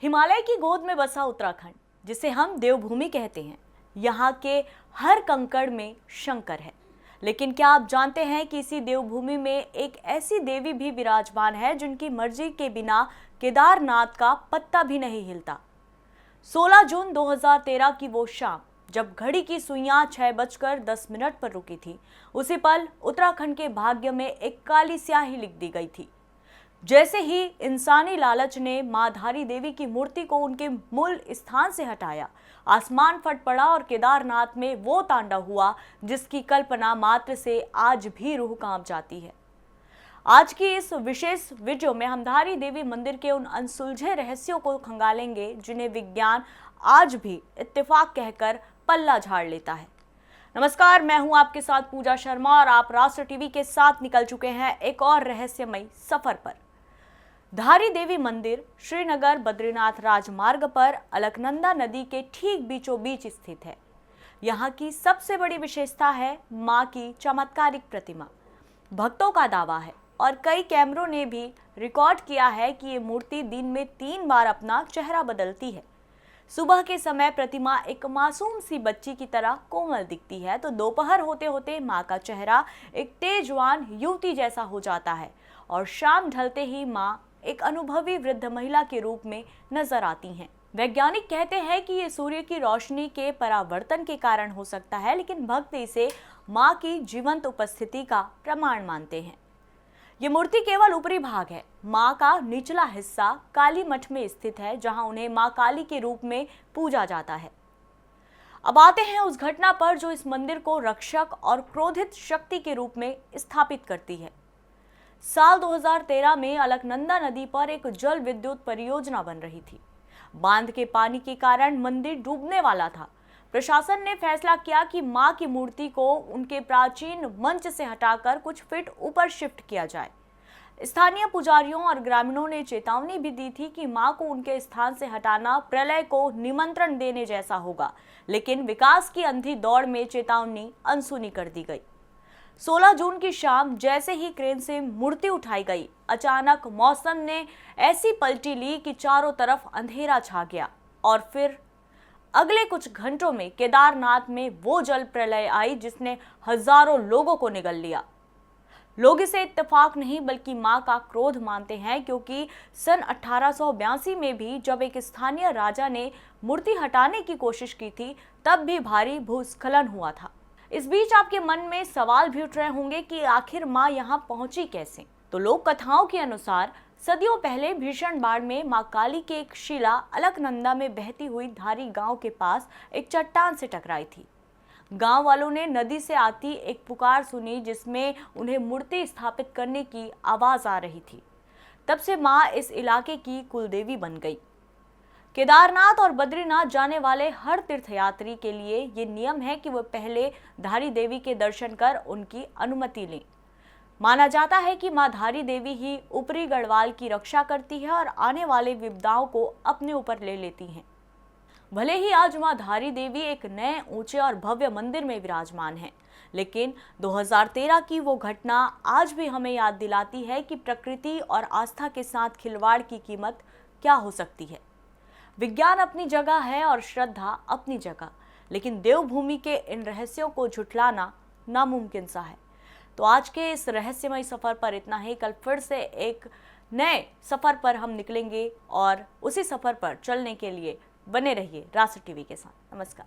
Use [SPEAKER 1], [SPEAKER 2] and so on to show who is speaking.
[SPEAKER 1] हिमालय की गोद में बसा उत्तराखंड, जिसे हम देवभूमि कहते हैं, यहाँ के हर कंकड़ में शंकर है। लेकिन क्या आप जानते हैं कि इसी देवभूमि में एक ऐसी देवी भी विराजमान है जिनकी मर्जी के बिना केदारनाथ का पत्ता भी नहीं हिलता। 16 जून 2013 की वो शाम, जब घड़ी की सुइयां 6:10 पर रुकी थी, उसी पल उत्तराखंड के भाग्य में एक काली स्याही लिख दी गई थी। जैसे ही इंसानी लालच ने मां धारी देवी की मूर्ति को उनके मूल स्थान से हटाया, आसमान फट पड़ा और केदारनाथ में वो तांडव हुआ जिसकी कल्पना मात्र से आज भी रूह कांप जाती है। आज की इस विशेष वीडियो में हम धारी देवी मंदिर के उन अनसुलझे रहस्यों को खंगालेंगे जिन्हें विज्ञान आज भी इत्तेफाक कहकर पल्ला झाड़ लेता है। नमस्कार, मैं हूं आपके साथ पूजा शर्मा और आप राष्ट्र टीवी के साथ निकल चुके हैं एक और रहस्यमयी सफर पर। धारी देवी मंदिर श्रीनगर बद्रीनाथ राजमार्ग पर अलकनंदा नदी के ठीक बीचों बीच स्थित है। यहाँ की सबसे बड़ी विशेषता है मां की चमत्कारिक प्रतिमा। भक्तों का दावा है और कई कैमरों ने भी रिकॉर्ड किया है कि ये मूर्ति दिन में 3 बार अपना चेहरा बदलती है। सुबह के समय प्रतिमा एक मासूम सी बच्ची की तरह कोमल दिखती है, तो दोपहर होते होते मां का चेहरा एक तेजवान युवती जैसा हो जाता है और शाम ढलते ही मां एक अनुभवी वृद्ध महिला के रूप में नजर आती हैं। वैज्ञानिक कहते हैं कि ये सूर्य की रोशनी के परावर्तन के कारण हो सकता है, लेकिन भक्त इसे मां की जीवंत उपस्थिति का प्रमाण मानते हैं। ये मूर्ति केवल ऊपरी भाग है। मां का निचला हिस्सा काली मठ में स्थित है, जहां उन्हें मां काली के रूप में पूजा जाता है। अब आते हैं उस घटना पर जो इस मंदिर को रक्षक और क्रोधित शक्ति के रूप में स्थापित करती है। साल 2013 में अलकनंदा नदी पर एक जल विद्युत परियोजना बन रही थी। बांध के पानी के कारण मंदिर डूबने वाला था। प्रशासन ने फैसला किया कि मां की मूर्ति को उनके प्राचीन मंच से हटाकर कुछ फीट ऊपर शिफ्ट किया जाए। स्थानीय पुजारियों और ग्रामीणों ने चेतावनी भी दी थी कि मां को उनके स्थान से हटाना प्रलय को निमंत्रण देने जैसा होगा, लेकिन विकास की अंधी दौड़ में चेतावनी अनसुनी कर दी गई। 16 जून की शाम जैसे ही क्रेन से मूर्ति उठाई गई, अचानक मौसम ने ऐसी पलटी ली कि चारों तरफ अंधेरा छा गया और फिर अगले कुछ घंटों में केदारनाथ में वो जल प्रलय आई जिसने हजारों लोगों को निगल लिया। लोग इसे इत्तेफाक नहीं बल्कि मां का क्रोध मानते हैं, क्योंकि सन 1882 में भी जब एक स्थानीय राजा ने मूर्ति हटाने की कोशिश की थी, तब भी भारी भूस्खलन हुआ था। इस बीच आपके मन में सवाल भी उठ रहे होंगे कि आखिर मां यहां पहुंची कैसे। तो लोक कथाओं के अनुसार सदियों पहले भीषण बाढ़ में मां काली की एक शिला अलकनंदा में बहती हुई धारी गांव के पास एक चट्टान से टकराई थी। गांव वालों ने नदी से आती एक पुकार सुनी जिसमें उन्हें मूर्ति स्थापित करने की आवाज आ रही थी। तब से मां इस इलाके की कुलदेवी बन गई। केदारनाथ और बद्रीनाथ जाने वाले हर तीर्थयात्री के लिए ये नियम है कि वह पहले धारी देवी के दर्शन कर उनकी अनुमति लें। माना जाता है कि मां धारी देवी ही ऊपरी गढ़वाल की रक्षा करती है और आने वाले विपदाओं को अपने ऊपर ले लेती हैं। भले ही आज मां धारी देवी एक नए ऊंचे और भव्य मंदिर में विराजमान है, लेकिन 2013 की वो घटना आज भी हमें याद दिलाती है कि प्रकृति और आस्था के साथ खिलवाड़ की कीमत क्या हो सकती है। विज्ञान अपनी जगह है और श्रद्धा अपनी जगह, लेकिन देवभूमि के इन रहस्यों को झुठलाना नामुमकिन सा है। तो आज के इस रहस्यमय सफर पर इतना ही। कल फिर से एक नए सफर पर हम निकलेंगे और उसी सफर पर चलने के लिए बने रहिए राष्ट्र टीवी के साथ। नमस्कार।